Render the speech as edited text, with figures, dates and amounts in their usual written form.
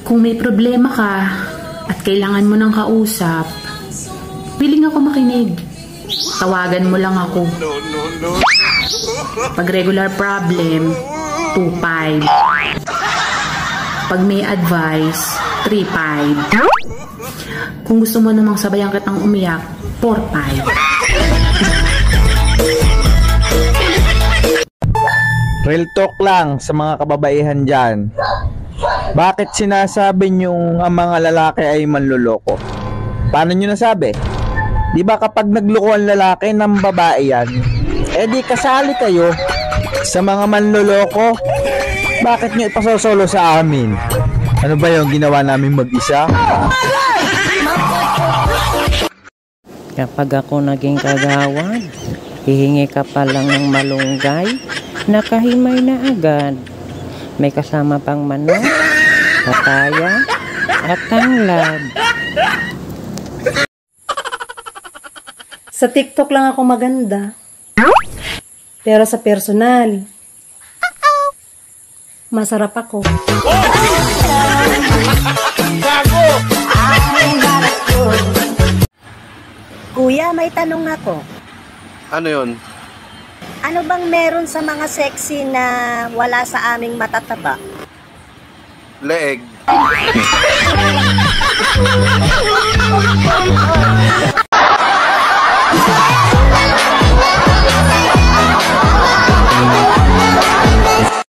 Kung may problema ka at kailangan mo ng kausap, willing ako makinig. Tawagan mo lang ako. Pag regular problem, 2.5. Pag may advice, 3.5. Kung gusto mo namang sabayan kitang umiyak, 4.5. Real talk lang sa mga kababaihan dyan. Bakit sinasabi niyong ang mga lalaki ay manloloko? Paano niyo nasabi? Di ba kapag nagloko ang lalaki ng babae yan, di kasali kayo sa mga manloloko? Bakit niyo ipasosolo sa amin? Ano ba yung ginawa namin mag-isa? Kapag ako naging kagawad, hihingi ka pa lang ng malunggay, nakahimay na agad. May kasama pang manok, papaya, at tanglad. Sa TikTok lang ako maganda. Pero sa personal, masarap ako. Kuya, may tanong ako. Ano yun? Ano bang meron sa mga sexy na wala sa aming matataba? Leeg.